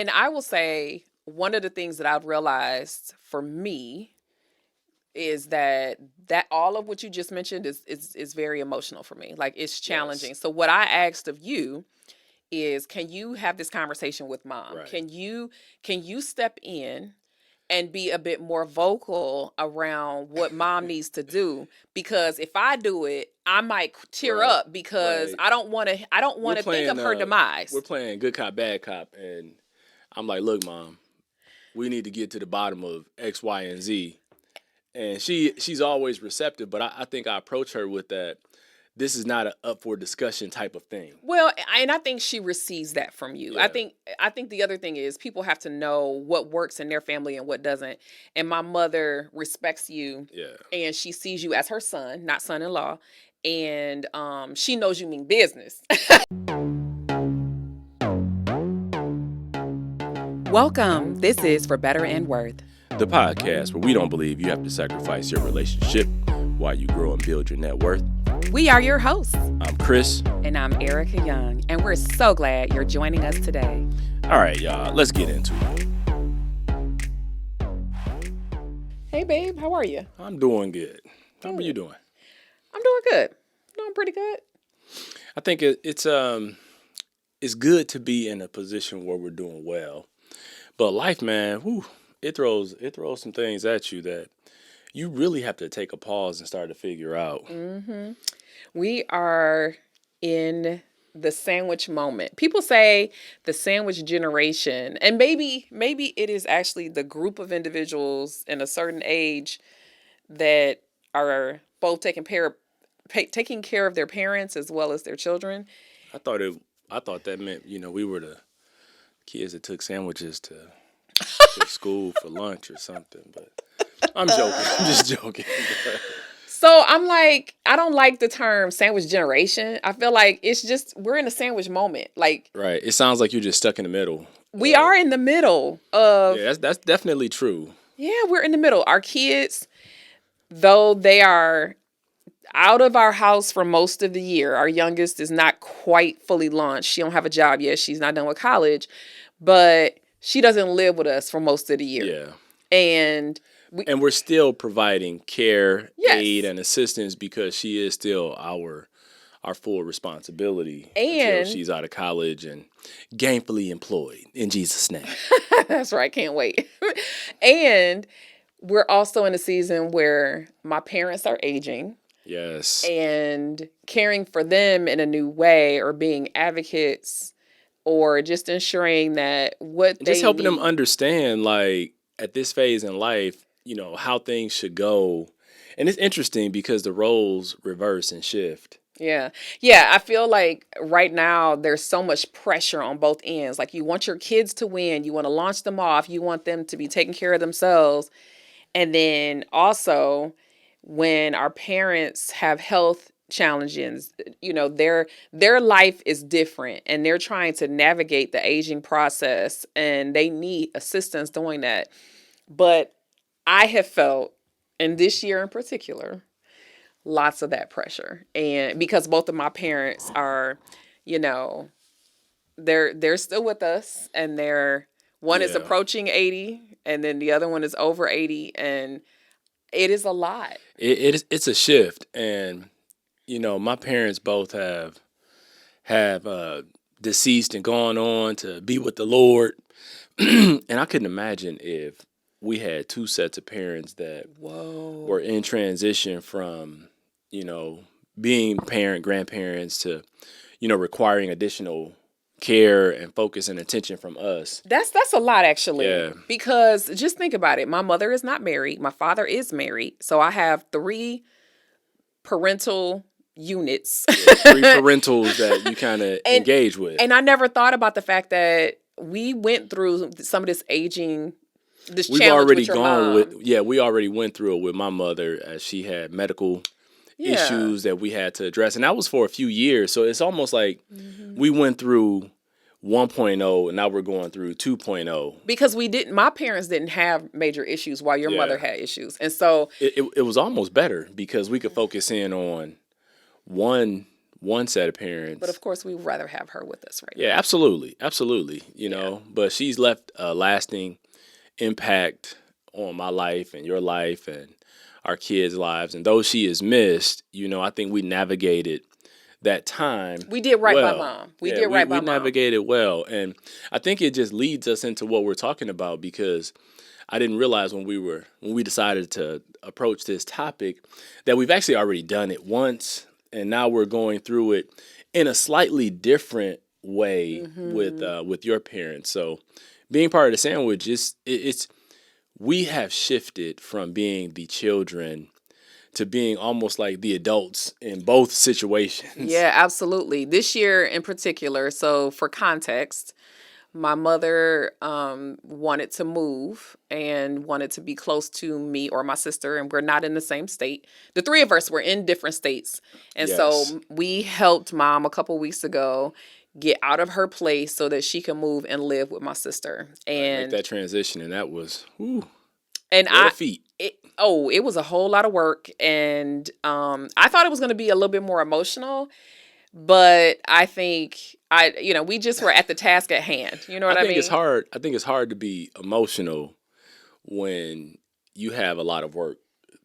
And I will say one of the things that I've realized for me is that all of what you just mentioned is very emotional for me. Like it's challenging. Yes. So what I asked of you is, can you have this conversation with mom? Right. Can you step in and be a bit more vocal around what mom needs to do? Because if I do it, I might tear Right. up because Right. I don't want We're to think of playing her we're demise. playing good cop, bad cop, and I'm like, look, mom, we need to get to the bottom of X, Y, and Z. And she's always receptive, but I think I approach her with that. This is not a up for discussion type of thing. Well, and I think she receives that from you. I Yeah. think I think the other thing is people have to know what works in their family and what doesn't. And my mother respects you, Yeah. and she sees you as her son, not son-in-law, and she knows you mean business. Welcome. This is For Better and Worth. The podcast where we don't believe you have to sacrifice your relationship while you grow and build your net worth. We are your hosts. I'm Chris. And I'm Ericka Young, and we're so glad you're joining us today. All right, y'all, let's get into it. Hey, babe, how are you? I'm doing good. How are you doing? I'm doing good. Doing pretty good. I think it's good to be in a position where we're doing well. But life, man, whew, it throws some things at you that you really have to take a pause and start to figure out. Mm-hmm. We are in the sandwich moment. People say the sandwich generation, and maybe it is actually the group of individuals in a certain age that are both taking care of their parents as well as their children. I thought that meant, we were the kids that took sandwiches to school for lunch or something, but I'm joking. I'm just joking. So I'm like, I don't like the term sandwich generation. I feel like it's just, we're in a sandwich moment. Like, Right. It sounds like you're just stuck in the middle. we are in the middle of, Yeah, that's definitely true. yeah, we're in the middle. Our kids, though they are out of our house for most of the year, our youngest is not quite fully launched. She don't have a job yet. She's not done with college, but she doesn't live with us for most of the year. Yeah. And we're still providing care, Yes. aid, and assistance because she is still our full responsibility And- until she's out of college and gainfully employed in Jesus' name. That's right. Can't wait. And we're also in a season where my parents are aging. Yes. And caring for them in a new way, or being advocates, or just ensuring that Just helping them need. understand, like, at this phase in life, how things should go. And it's interesting because the roles reverse and shift. Yeah. Yeah. I feel like right now there's so much pressure on both ends. Like, you want your kids to win, you want to launch them off, you want them to be taking care of themselves. And then also, when our parents have health challenges, their life is different, and they're trying to navigate the aging process, and they need assistance doing that. But I have felt, in this year in particular, lots of that pressure. And because both of my parents are, they're still with us, and one is Yeah. approaching 80, and then the other one is over 80, and it is a lot. It's a shift, and my parents both have deceased and gone on to be with the Lord, and I couldn't imagine if we had two sets of parents that Whoa. were in transition from being grandparents to requiring additional care and focus and attention from us. That's a lot, actually. Yeah. Because just think about it. My mother is not married. My father is married. So I have 3 parental units. Yeah, 3 parentals that you kind of engage with. And I never thought about the fact that we went through some of this aging, We've challenge already with your gone mom. we already went through it with my mother as she had medical issues that we had to address. And that was for a few years. So it's almost like we went through 1.0 and now we're going through 2.0. Because my parents didn't have major issues while your mother had issues. And so it was almost better because we could focus in on one one set of But parents. of course, we'd rather have her with us right Yeah, now. absolutely, absolutely. Yeah. But she's left a lasting impact on my life and your life and our kids' lives. And though she is missed, I think we navigated that time We did right by well. mom. We Yeah, did we, right we by mom. navigated well. And I think it just leads us into what we're talking about, because I didn't realize when we decided to approach this topic that we've actually already done it once, and now we're going through it in a slightly different way with your parents. So being part of the sandwich it's we have shifted from being the children to being almost like the adults in both situations. Yeah, absolutely. This year in particular, so for context, my mother wanted to move and wanted to be close to me or my sister, and we're not in the same state. The three of us were in different states. And Yes. so we helped mom a couple weeks ago get out of her place so that she can move and live with my sister. Right. Make And that transition. And that was, whew, and what a feat. it was a whole lot of work, and I thought it was going to be a little bit more emotional, but I think we just were at the task at hand. You know I what I think it's mean? hard. I think it's hard to be emotional when you have a lot of work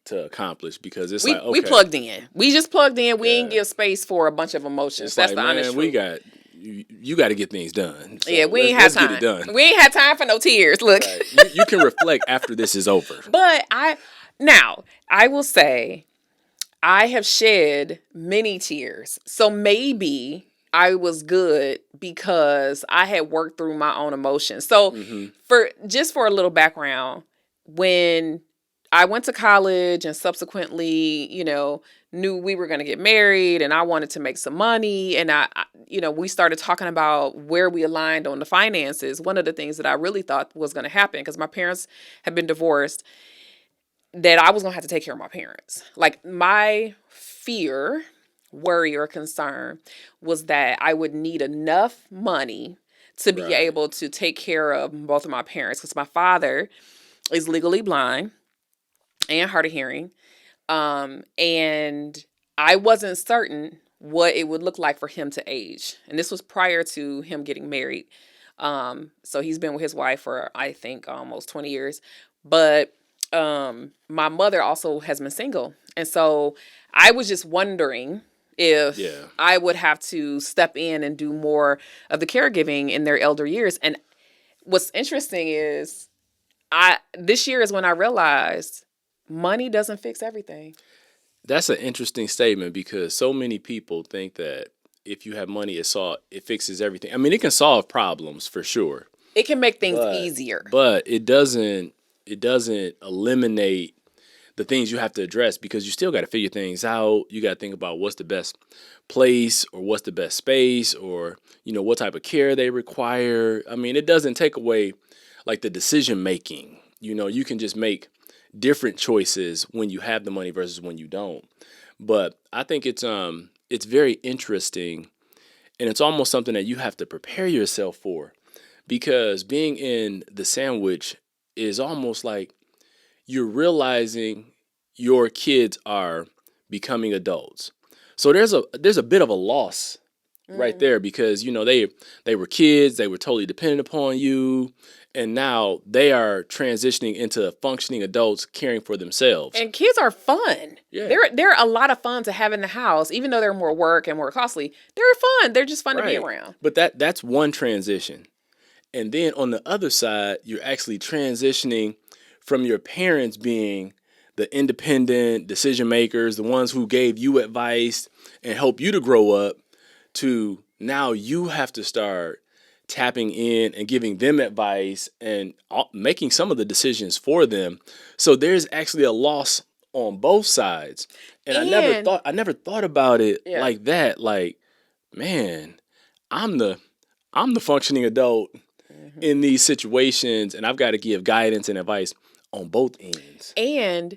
to accomplish, because it's like, We okay, plugged in. We just plugged in. We didn't yeah, give space for a bunch of emotions. it's That's like, the honest man, we truth. got you got to get things done. Yeah, So we ain't have let's get it time. done. We ain't had time for no tears. Look. Right. You can reflect after this is over. But I will say I have shed many tears. So maybe I was good because I had worked through my own emotions. So Hmm. for a little background, when I went to college and subsequently, knew we were going to get married and I wanted to make some money, and we started talking about where we aligned on the finances. One of the things that I really thought was going to happen, because my parents had been divorced, that I was going to have to take care of my parents. Like, my fear, worry, or concern was that I would need enough money to be Right. able to take care of both of my parents, because my father is legally blind and hard of hearing. And I wasn't certain what it would look like for him to age. And this was prior to him getting married. So he's been with his wife for, I think, almost 20 years. But my mother also has been single. And so I was just wondering if Yeah. I would have to step in and do more of the caregiving in their elder years. And what's interesting is this year is when I realized money doesn't fix everything. That's an interesting statement, because so many people think that if you have money, it fixes everything. I mean, it can solve problems for sure, It can make things but easier. it doesn't eliminate the things you have to address, because you still got to figure things out. You got to think about what's the best place, or what's the best space, or what type of care they require. I mean, it doesn't take away like the decision making. You can just make different choices when you have the money versus when you don't. But I think it's very interesting, and it's almost something that you have to prepare yourself for, because being in the sandwich is almost like you're realizing your kids are becoming adults. So there's a bit of a loss right there, because they were kids, they were totally dependent upon you, and now they are transitioning into functioning adults caring for themselves. And kids are fun. Yeah. They're a lot of fun to have in the house, even though they're more work and more costly. They're fun. They're just fun to be Right. around. But that's one transition. And then on the other side, you're actually transitioning from your parents being the independent decision makers, the ones who gave you advice and helped you to grow up, to now you have to start tapping in and giving them advice and making some of the decisions for them. So there's actually a loss on both sides. And And I never thought about it yeah. like that. Like, man, I'm the functioning adult in these situations, and I've got to give guidance and advice on both ends. And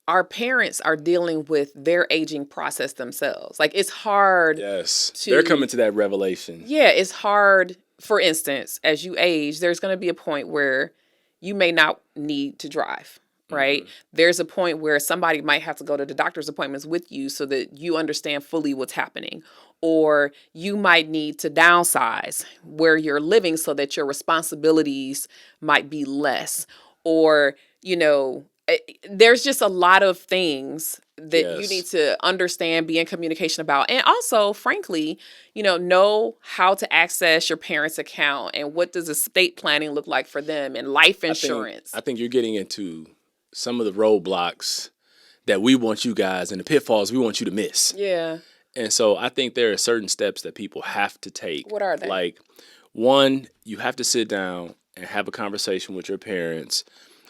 our parents are dealing with their aging process themselves. Like, it's hard Yes, to, they're coming to that revelation. yeah, it's hard. For instance, as you age, there's going to be a point where you may not need to drive, right? Mhm. There's a point where somebody might have to go to the doctor's appointments with you so that you understand fully what's happening. or you might need to downsize where you're living so that your responsibilities might be less, or there's just a lot of things that you need Yes. to understand, be in communication about, and also, frankly, know how to access your parents' account and what does estate planning look like for them and life I think insurance. I think you're getting into some of the roadblocks that we want you guys and the pitfalls we want you to miss. Yeah. And so I think there are certain steps that people have to take. What are they? Like, one, you have to sit down and have a conversation with your parents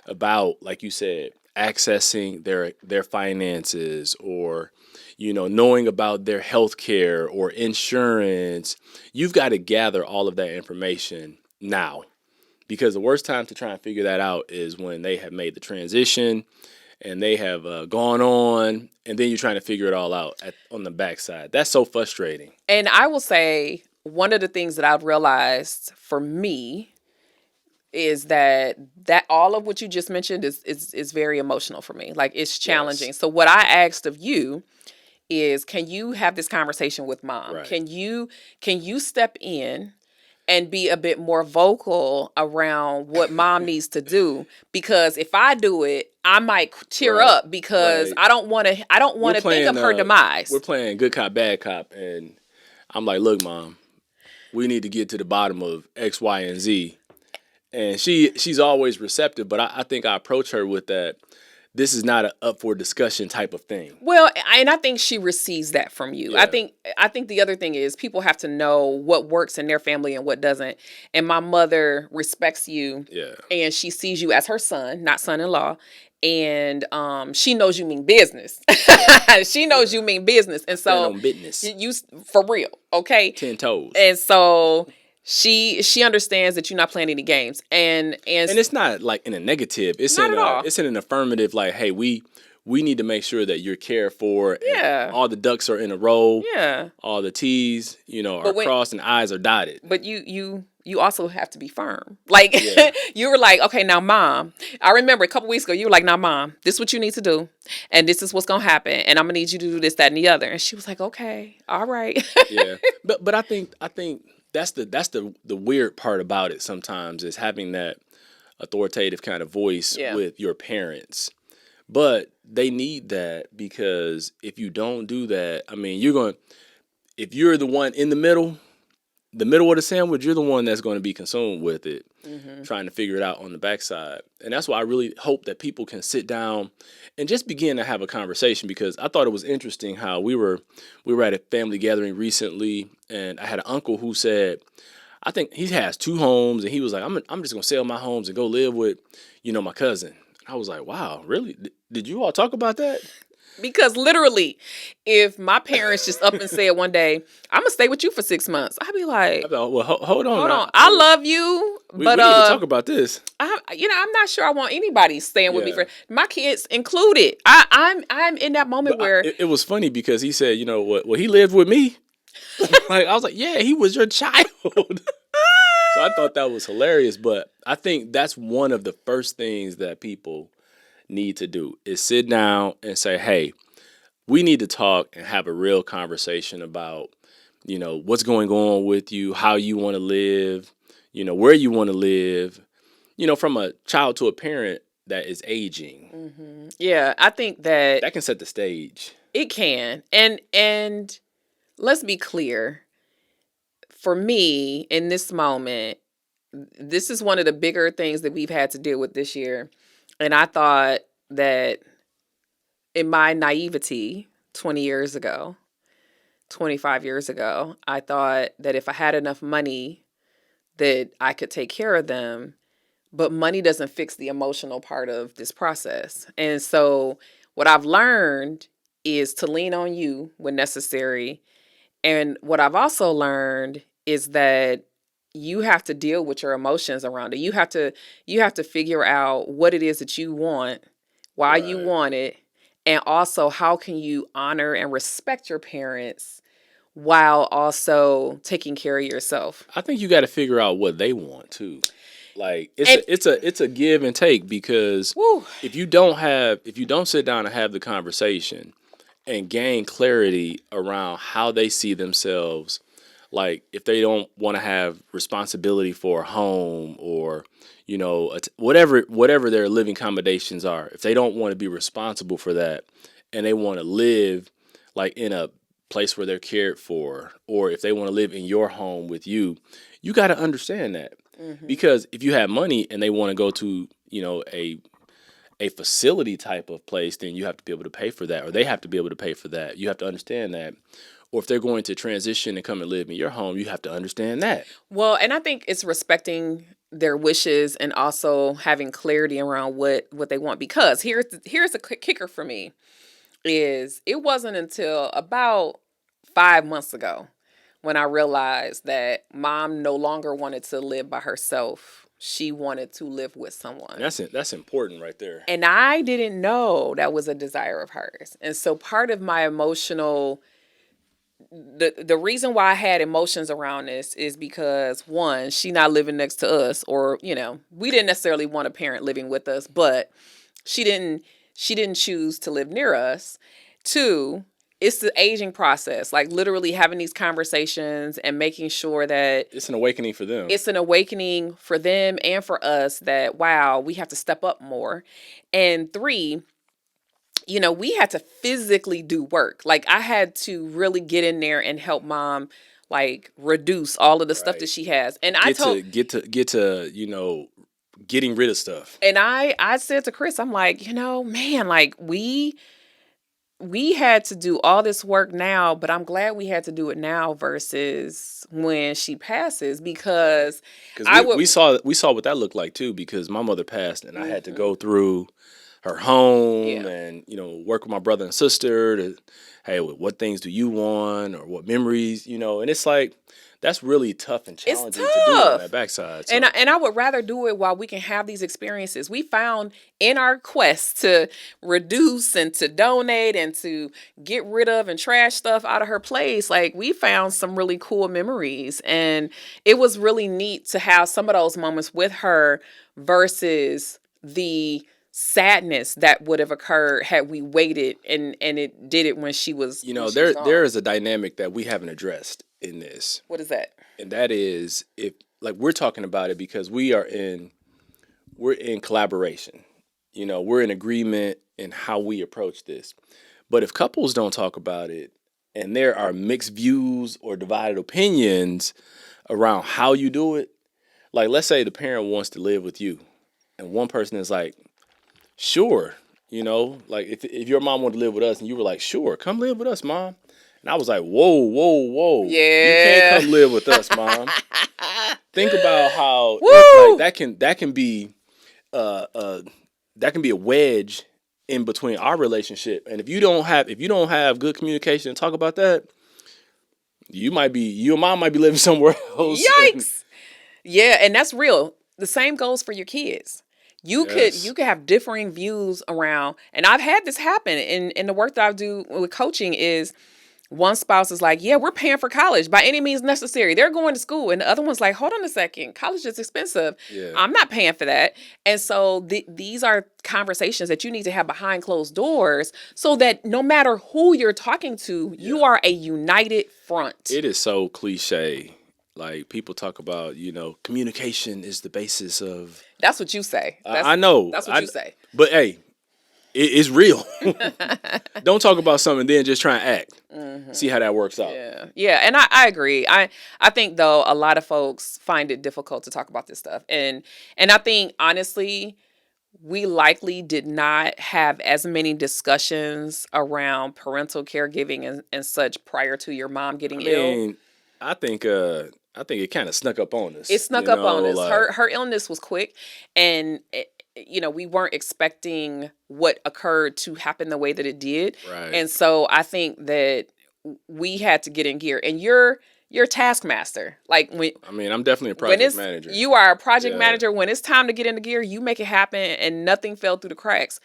about, like you said, accessing their finances, or knowing about their health care or insurance. You've got to gather all of that information now, because the worst time to try and figure that out is when they have made the transition and they have gone on, and then you're trying to figure it all out on the backside. That's so frustrating. And I will say, one of the things that I've realized for me is that all of what you just mentioned is very emotional for me. Like, it's challenging. Yes. So what I asked of you is, can you have this conversation with mom? Right. Can you step in and be a bit more vocal around what mom needs to do? Because if I do it, I might tear Right. up, because Right. I don't want to think of her demise. We're playing good cop, bad cop, and I'm like, look, mom, we need to get to the bottom of X, Y, and Z. And she's always receptive, but I think I approach her with that. This is not a up for discussion type of thing. Well, and I think she receives that from you. Yeah. I think the other thing is, people have to know what works in their family and what doesn't. And my mother respects you. Yeah. And she sees you as her son, not son-in-law. And she knows you mean business. She knows you mean business. And Stand so on business. you for real, okay? 10 toes. And so she understands that you're not playing any games. And it's not like in a negative. It's Not at all. It's in an affirmative. Like, hey, we need to make sure that you're cared for. And Yeah. all the ducks are in a row. Yeah. All the T's, are crossed and I's are dotted. But you also have to be firm. Like, Yeah. you were like, okay, now mom, I remember a couple weeks ago, you were like, now mom, this is what you need to do. And this is what's going to happen. And I'm going to need you to do this, that, and the other. And she was like, okay, all right. Yeah. But I think that's the weird part about it sometimes, is having that authoritative kind of voice with your parents. But they need that, because if you don't do that, I mean, if you're the one in the middle of the sandwich, you're the one that's going to be consumed with it, trying to figure it out on the backside. And that's why I really hope that people can sit down and just begin to have a conversation, because I thought it was interesting how we were at a family gathering recently, and I had an uncle who said, I think he has 2 homes, and he was like, I'm just going to sell my homes and go live with, my cousin. I was like, wow, really? Did you all talk about that? Because literally, if my parents just up and said one day, I'm going to stay with you for 6 months, I'd be like, well, hold on. hold on. I love you, We but need to talk about this. I'm not sure I want anybody staying with me Yeah. for my kids included. I'm in that moment But where it was funny, because he said, you know what? Well, he lived with me. Like, I was like, yeah, he was your child. So I thought that was hilarious. But I think that's one of the first things that people need to do, is sit down and say, hey, we need to talk and have a real conversation about, what's going on with you, how you want to live, where you want to live, from a child to a parent that is aging. yeah, I think that That can set the stage. it can. And let's be clear. For me, in this moment, this is one of the bigger things that we've had to deal with this year. And I thought that, in my naivety 20 years ago, 25 years ago, I thought that if I had enough money that I could take care of them. But money doesn't fix the emotional part of this process. And so what I've learned is to lean on you when necessary. And what I've also learned is that you have to deal with your emotions around it. You have to figure out what it is that you want, why you Right. want it, and also how can you honor and respect your parents while also taking care of yourself. I think you got to figure out what they want too. Like, it's a give and take, because Woo. if you don't sit down and have the conversation, and gain clarity around how they see themselves. Like if they don't want to have responsibility for a home or whatever their living accommodations are, if they don't want to be responsible for that and they want to live like in a place where they're cared for, or if they want to live in your home with you, you got to understand that. Because if you have money and they want to go to, a facility type of place, then you have to be able to pay for that, or they have to be able to pay for that. You have to understand that. Or if they're going to transition and come and live in your home, you have to understand that. Well, and I think it's respecting their wishes and also having clarity around what they want. Because here's the kicker for me is it wasn't until about 5 months ago when I realized that mom no longer wanted to live by herself. She wanted to live with someone. That's important right there. And I didn't know that was a desire of hers. And so part of my emotional the reason why I had emotions around this is because one, she not living next to us, or we didn't necessarily want a parent living with us, but she didn't choose to live near us. Two, it's the aging process, like literally having these conversations and making sure that it's an awakening for them. It's an awakening for them and for us that, wow, we have to step up more. And three, we had to physically do work. Like I had to really get in there and help mom, like reduce all of the stuff that she has. And get to getting rid of stuff. And I said to Chris, I'm like, man, like we had to do all this work now, but I'm glad we had to do it now versus when she passes, because we saw what that looked like too, because my mother passed and I had to go through her home and work with my brother and sister to, hey, what things do you want, or what memories, and it's like that's really tough and challenging to do on that backside. So. And I would rather do it while we can have these experiences. We found in our quest to reduce and to donate and to get rid of and trash stuff out of her place, like we found some really cool memories. And it was really neat to have some of those moments with her versus the sadness that would have occurred had we waited and it did it when she was there is a dynamic that we haven't addressed in this. What is that? And that is, if like we're talking about it because we're in collaboration. We're in agreement in how we approach this. But if couples don't talk about it and there are mixed views or divided opinions around how you do it, like let's say the parent wants to live with you and one person is like, sure, like if your mom wanted to live with us and you were like, sure, come live with us, mom. And I was like, whoa. Yeah. You can't come live with us, mom. Think about how like, that can be a wedge in between our relationship. And if you don't have good communication and talk about that, you and mom might be living somewhere else. Yikes. Yeah, and that's real. The same goes for your kids. You could have differing views around, and I've had this happen in the work that I do with coaching is one spouse is like, yeah, we're paying for college by any means necessary. They're going to school. And the other one's like, hold on a second. College is expensive. Yeah. I'm not paying for that. And so these are conversations that you need to have behind closed doors so that no matter who you're talking to, you are a united front. It is so cliche. Like people talk about, communication is the basis of. That's what you say. I know. That's what you say. But hey, it's real. Don't talk about something and then just try and act. Mm-hmm. See how that works out. Yeah. And I agree. I think though a lot of folks find it difficult to talk about this stuff. And I think honestly, we likely did not have as many discussions around parental caregiving and such prior to your mom getting ill. I think it kind of snuck up on us. It snuck up on us. Her illness was quick, and we weren't expecting what occurred to happen the way that it did. Right. And so I think that we had to get in gear. And you're taskmaster. Like I'm definitely a project manager. You are a project manager. When it's time to get into gear, you make it happen, and nothing fell through the cracks.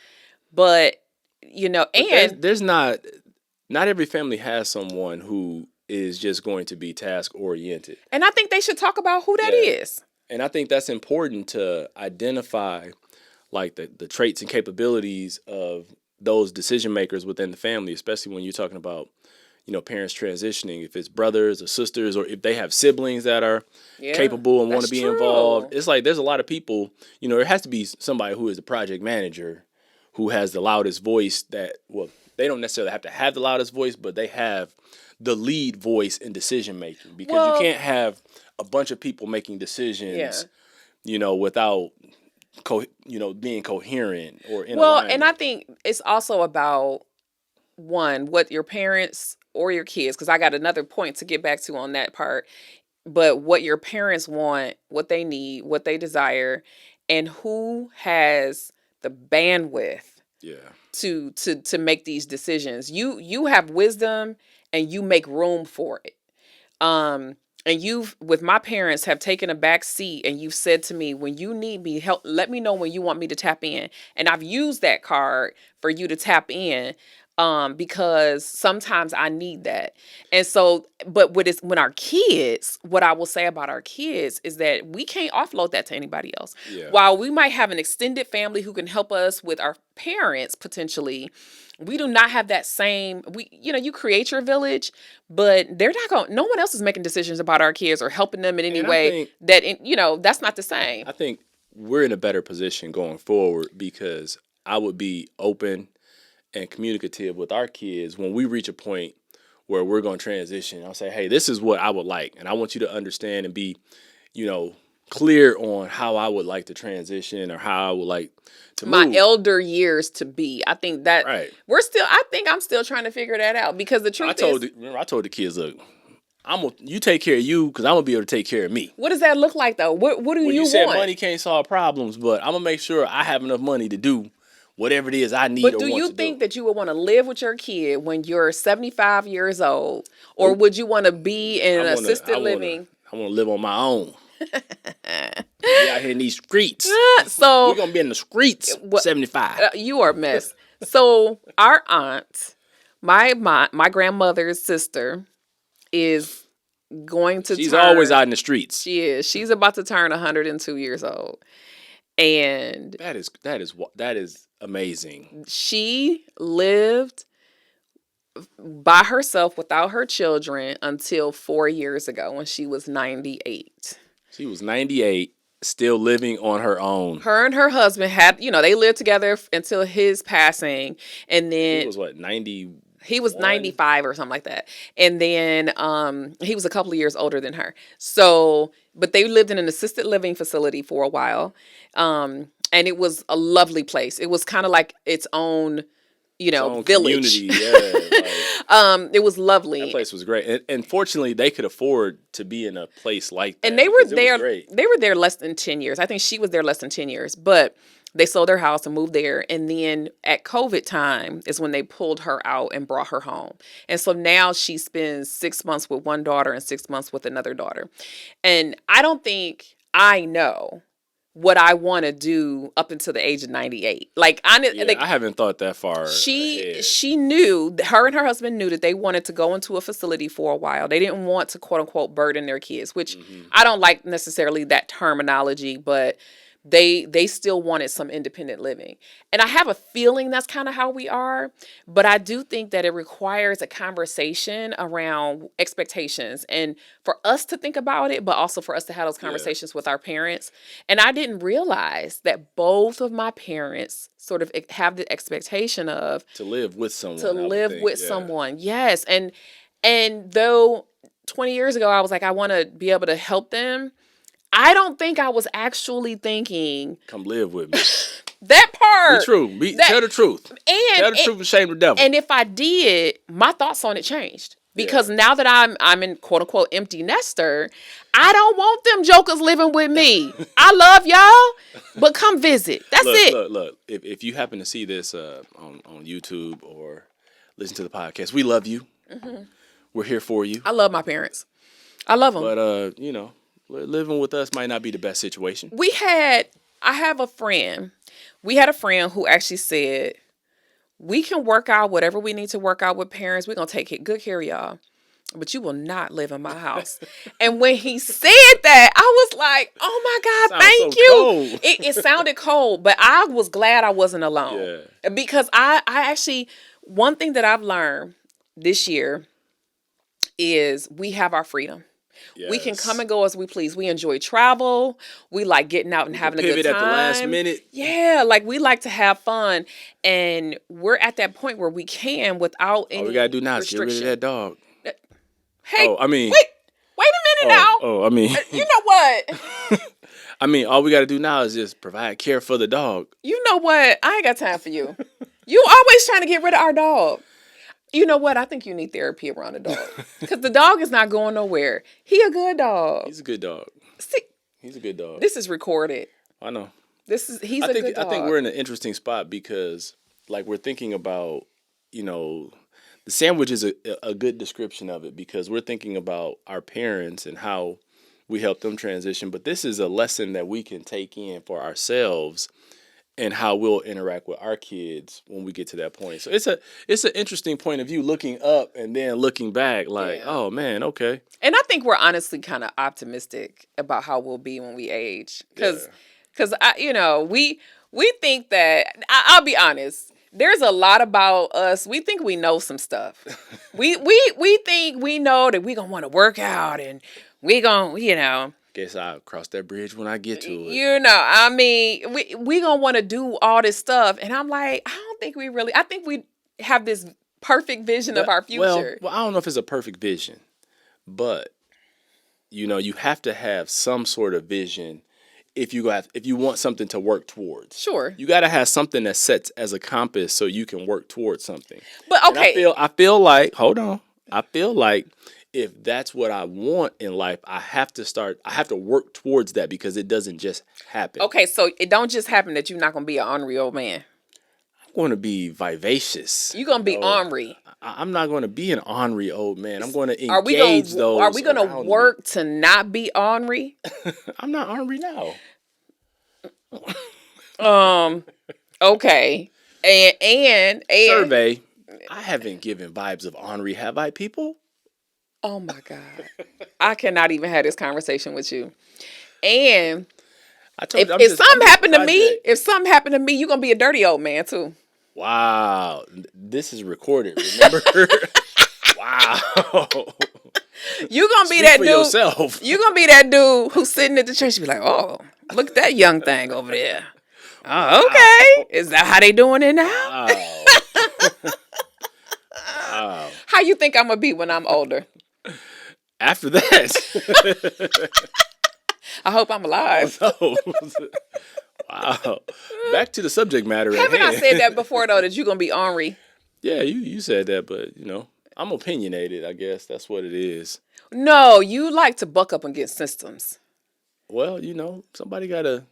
But and there's not every family has someone who is just going to be task oriented. And I think they should talk about who that is. And I think that's important to identify like the traits and capabilities of those decision makers within the family, especially when you're talking about, parents transitioning, if it's brothers or sisters, or if they have siblings that are Yeah, capable and want to that's be involved. true. It's like there's a lot of people, there has to be somebody who is the project manager who has the loudest voice well, they don't necessarily have to have the loudest voice, but they have the lead voice in decision making, because you Well, can't have a bunch of people making yeah. decisions, without being coherent or in Well, and I alignment. think it's also about one, what your parents or your kids, because I got another point to get back to on that part, but what your parents want, what they need, what they desire, and who has the bandwidth Yeah. to make these decisions. You have wisdom and you make room for it. And you've, with my parents, have taken a back seat, and you've said to me, when you need me help, let me know when you want me to tap in, and I've used that card for you to tap in, because sometimes I need that. And so, but when our kids, what I will say about our kids is that we can't offload that to anybody else. Yeah. While we might have an extended family who can help us with our parents potentially, we do not have that same, you create your village, but they're not going, no one else is making decisions about our kids or helping them in any And I way think that, that's not the same. I think we're in a better position going forward, because I would be open and communicative with our kids when we reach a point where we're going to transition. I'll say, hey, this is what I would like, and I want you to understand and be, you know, clear on how I would like to transition or how I would like to My move. elder years to be. I think that Right. I think I'm still trying to figure that out, because the truth is, I told the kids, look, you take care of you, because I'm gonna be able to take care of me. what does that look like though? What do Well, you you said want? money can't solve problems, but I'm gonna make sure I have enough money to do whatever it is I need But or do want you to do. think that you would want to live with your kid when you're 75 years old, or Nope. would you want to be in I an wanna, I assisted wanna, living? I wanna live on my own. Be out here in these streets. We're So gonna be in the streets. what 75. you are a mess. So our aunt, my grandmother's sister, is going to She's always turn. out in the streets. She's about to turn 102 years old, and That is amazing. she lived by herself without her children until 4 years ago when she was 98. She was 98, still living on her own. Her and her husband had, they lived together until his passing, and He then was what, 91? he was 95 or something like that. And then he was a couple of years older than her. So, but they lived in an assisted living facility for a while. And it was a lovely place. It was kind of like its own, Its own village. community. Yeah, like, It was that lovely. place was great, and fortunately, they could afford to be in a place like that. And they were because it was there. great. They were there less than 10 years. I think she was there less than 10 years, but they sold their house and moved there. And then at COVID time is when they pulled her out and brought her home. And so now she spends 6 months with one daughter and 6 months with another daughter. And I don't think I know what I want to do up until the age of 98. Like Yeah, like I haven't thought that far she ahead. she knew, her and her husband knew that they wanted to go into a facility for a while. They didn't want to quote unquote burden their kids, which I don't like necessarily that terminology, but they still wanted some independent living. And I have a feeling that's kind of how we are, but I do think that it requires a conversation around expectations, and for us to think about it, but also for us to have those Yeah. conversations with our parents. And I didn't realize that both of my parents sort of have the expectation of To live with someone, to I would live think. with Yeah. someone. Yes. And though 20 years ago I was like, I want to be able to help them, I don't think I was actually thinking Come live with me. that part. Be true. Tell the truth. Tell the truth and shame the devil. And if I did, my thoughts on it changed. Because now that I'm in quote unquote empty nester, I don't want them jokers living with me. I love y'all, but come visit. That's it. Look. If you happen to see this on YouTube or listen to the podcast, we love you. We're here for you. I love my parents. I love them. But living with us might not be the best situation. I have a friend. We had a friend who actually said, we can work out whatever we need to work out with parents. We're going to take good care of y'all. but you will not live in my house. And when he said that, I was like, oh my God, Sounds so thank you. cold. It sounded cold, but I was glad I wasn't alone. Yeah. Because I actually, one thing that I've learned this year is we have our freedom. We can come Yes. and go as we please. We enjoy travel. We like getting out and We can having a good pivot at the last time. minute. Yeah, like we like to have fun. And we're at that point where we can without All we any gotta do now is get rid of restriction. that dog. Hey, Oh, I mean, wait a minute now. I mean, You know what? I mean, all we gotta do now is just provide care for the dog. You know what? I ain't got time for you. You always trying to get rid of our dog. You know what? I think you need therapy around the dog. Because the dog is not going nowhere. He a good dog. He's a good dog. See, He's a good dog. this is recorded. I know. He's a good dog. I think we're in an interesting spot because, like, we're thinking about, the sandwich is a good description of it because we're thinking about our parents and how we help them transition. But this is a lesson that we can take in for ourselves and how we'll interact with our kids when we get to that point. So it's an interesting point of view, looking up and then looking back, like, oh man, okay. And I think we're honestly kind of optimistic about how we'll be when we age, because we think that I'll be honest. There's a lot about us. We think we know some stuff. we think we know that we gonna want to work out and we gonna Guess I'll cross that bridge when I get to it. I mean, we gonna want to do all this stuff, and I'm like, I don't think we really. I think we have this perfect vision of our future. Well, I don't know if it's a perfect vision, but you have to have some sort of vision if you want something to work towards. Sure, you got to have something that sets as a compass so you can work towards something. But okay, and I feel like hold on. I feel like if that's what I want in life, I have to work towards that because it doesn't just happen. Okay, so it don't just happen that you're not going to be an ornery old man. I'm going to be vivacious. You're going to be ornery. I'm not going to be an ornery old man. I'm going to engage those. Are we going to work to not be ornery? I'm not ornery now. Okay. And survey. I haven't given vibes of ornery, have I, people? Oh my God. I cannot even have this conversation with you. And if something happened to me, you're going to be a dirty old man too. Wow. This is recorded, remember? Wow. You're going to be that dude. Yourself. You're going to be that dude who's sitting at the church and be like, oh, look at that young thing over there. Oh, okay. Wow. Is that how they doing it now? Wow. Wow. How you think I'm going to be when I'm older? After that. I hope I'm alive. Wow. Back to the subject matter. Haven't I said that before, though, that you're going to be ornery? Yeah, you said that, but, I'm opinionated, I guess. That's what it is. No, you like to buck up against systems. Well, somebody got to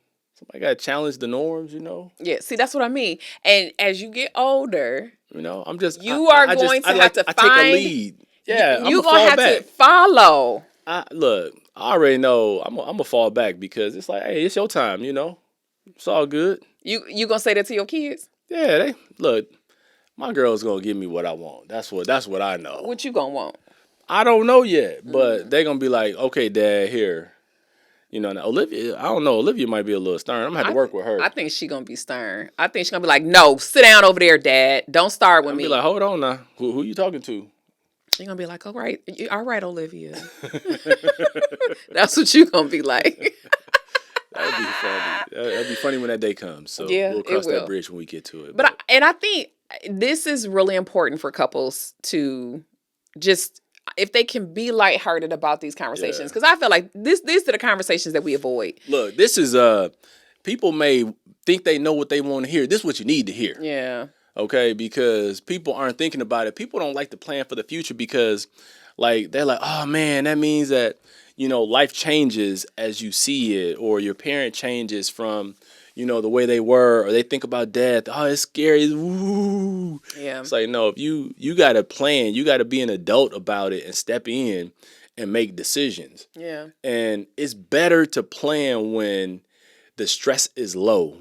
challenge the norms, Yeah, see, that's what I mean. And as you get older, I'm just... You are going to have to find... I take a lead. Yeah, you're going to have to follow. Look, I already know I'm going to fall back because it's like, hey, it's your time, It's all good. You going to say that to your kids? Yeah, look, my girl's going to give me what I want. That's what I know. What you going to want? I don't know yet, but they're going to be like, okay, Dad, here. Now Olivia, I don't know. Olivia might be a little stern. I'm going to have to work with her. I think she's going to be stern. I think she's going to be like, no, sit down over there, Dad. Don't start with me. Be like, hold on now. Who you talking to? She's going to be like, all right, Olivia. That's what you're going to be like. That would be funny. That'd be funny when that day comes. So we'll cross that bridge when we get to it. But I think this is really important for couples to just, if they can be lighthearted about these conversations, because I feel like these are the conversations that we avoid. Look, this is people may think they know what they want to hear. This is what you need to hear. Yeah. Okay, because people aren't thinking about it. People don't like to plan for the future because, like, they're like, oh man, that means that life changes as you see it, or your parent changes from the way they were, or they think about death. Oh, it's scary. Ooh. Yeah. It's like, no, if you got to plan, you got to be an adult about it and step in and make decisions. Yeah. And it's better to plan when the stress is low,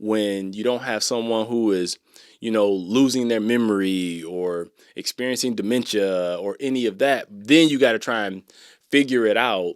when you don't have someone who is, losing their memory or experiencing dementia or any of that, then you got to try and figure it out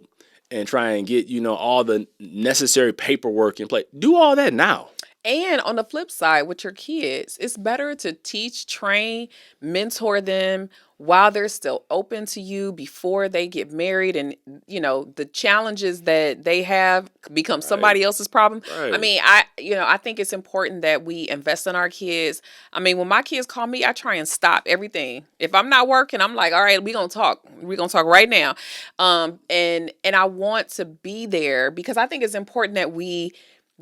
and try and get, all the necessary paperwork in place. Do all that now. And on the flip side, with your kids, it's better to teach, train, mentor them while they're still open to you before they get married. And, the challenges that they have become Right. somebody else's problem. I Right. mean, I think it's important that we invest in our kids. I mean, when my kids call me, I try and stop everything. If I'm not working, I'm like, all right, we're going to talk. We're going to talk right now. And I want to be there because I think it's important that we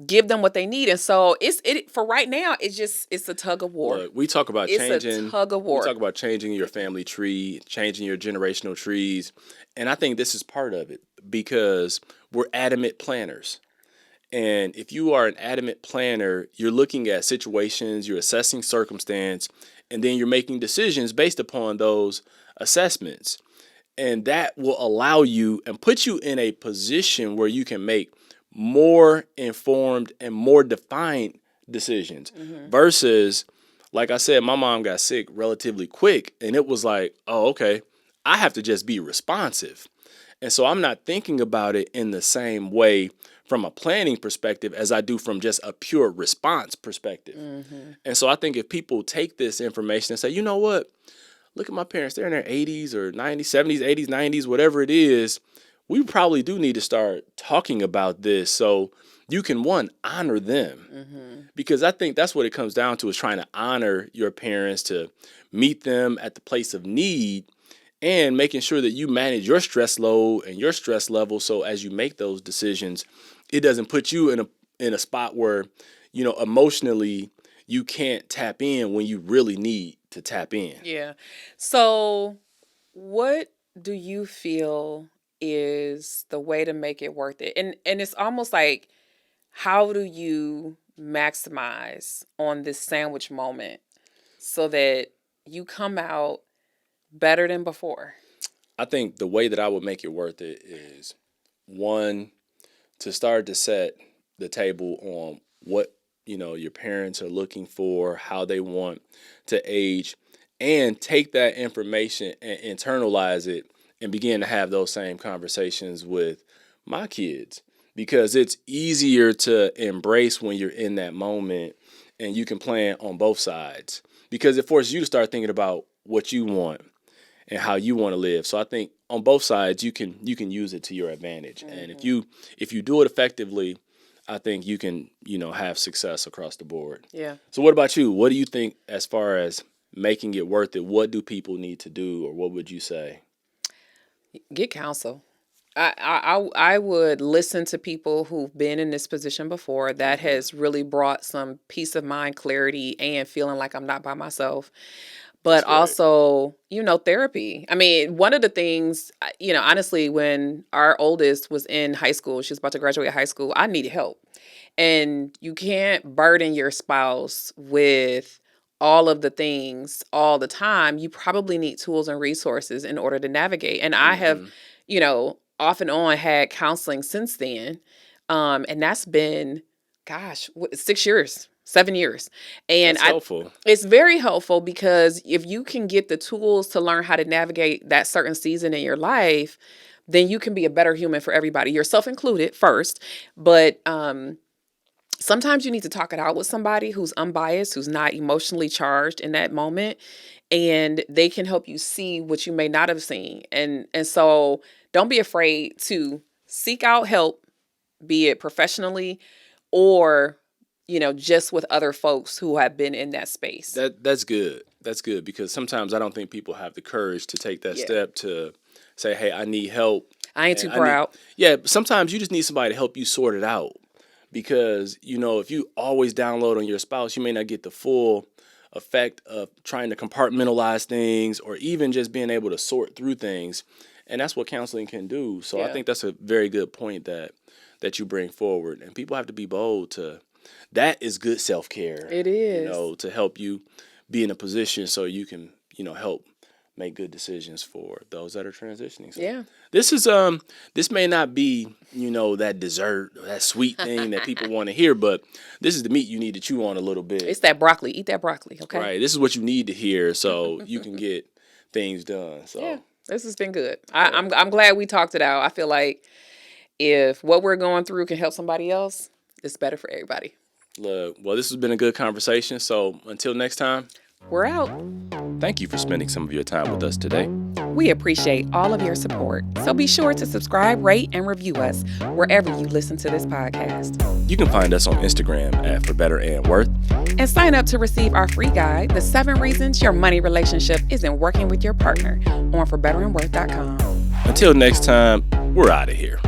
give them what they need. And so it for right now, it's a tug of war. Look, we talk about It's a changing. tug of We war. talk about changing your family tree, changing your generational trees, and I think this is part of it because we're adamant planners. And if you are an adamant planner, you're looking at situations, you're assessing circumstance, and then you're making decisions based upon those assessments. And that will allow you and put you in a position where you can make more informed and more defined decisions versus, like I said, my mom got sick relatively quick, and it was like, oh, okay, I have to just be responsive. And so I'm not thinking about it in the same way from a planning perspective as I do from just a pure response perspective. And so I think if people take this information and say, you know what, look at my parents, they're in their 80s or 90s, 70s, 80s, 90s, whatever it is, we probably do need to start talking about this so you can, one, honor them. Because I think that's what it comes down to is trying to honor your parents, to meet them at the place of need and making sure that you manage your stress load and your stress level so as you make those decisions, it doesn't put you in a spot where, emotionally you can't tap in when you really need to tap in. Yeah. So what do you feel is the way to make it worth it? And it's almost like, how do you maximize on this sandwich moment so that you come out better than before? I think the way that I would make it worth it is, one, to start to set the table on what your parents are looking for, how they want to age, and take that information and internalize it and begin to have those same conversations with my kids, because it's easier to embrace when you're in that moment and you can plan on both sides, because it forces you to start thinking about what you want and how you want to live. So I think on both sides you can use it to your advantage. And if you do it effectively, I think you can, have success across the board. Yeah. So what about you? What do you think as far as making it worth it? What do people need to do, or what would you say? Get counsel. I would listen to people who've been in this position before. That has really brought some peace of mind, clarity, and feeling like I'm not by myself. But That's great. also, therapy. I mean, one of the things, honestly, when our oldest was in high school, she was about to graduate high school, I needed help. And you can't burden your spouse with all of the things all the time. You probably need tools and resources in order to navigate. And I have, Hmm. off and on had counseling since then. And that's been, gosh, 6 years, 7 years. And That's helpful. it's very helpful because if you can get the tools to learn how to navigate that certain season in your life, then you can be a better human for everybody, yourself included first. But sometimes you need to talk it out with somebody who's unbiased, who's not emotionally charged in that moment, and they can help you see what you may not have seen. And so don't be afraid to seek out help, be it professionally or just with other folks who have been in that space. That's good. That's good, because sometimes I don't think people have the courage to take that Yeah. step to say, "Hey, I need help." I ain't And too I need, proud. yeah, sometimes you just need somebody to help you sort it out, because, if you always download on your spouse, you may not get the full effect of trying to compartmentalize things or even just being able to sort through things. And that's what counseling can do. So I Yeah. think that's a very good point that you bring forward. And people have to be bold to, that is good self-care, It is. to help you be in a position so you can, help make good decisions for those that are transitioning. So Yeah. this is this may not be, that dessert, that sweet thing that people want to hear, but this is the meat you need to chew on a little bit. It's that broccoli. Eat that broccoli, okay? Right. This is what you need to hear so you can get things done. So Yeah. This has been good. I'm glad we talked it out. I feel like if what we're going through can help somebody else, it's better for everybody. look, well, this has been a good conversation. So until next time, We're out. thank you for spending some of your time with us today. We appreciate all of your support. So be sure to subscribe, rate, and review us wherever you listen to this podcast. You can find us on Instagram at For Better and Worth. And sign up to receive our free guide, The 7 Reasons Your Money Relationship Isn't Working with Your Partner, on forbetterandworth.com. Until next time, we're out of here.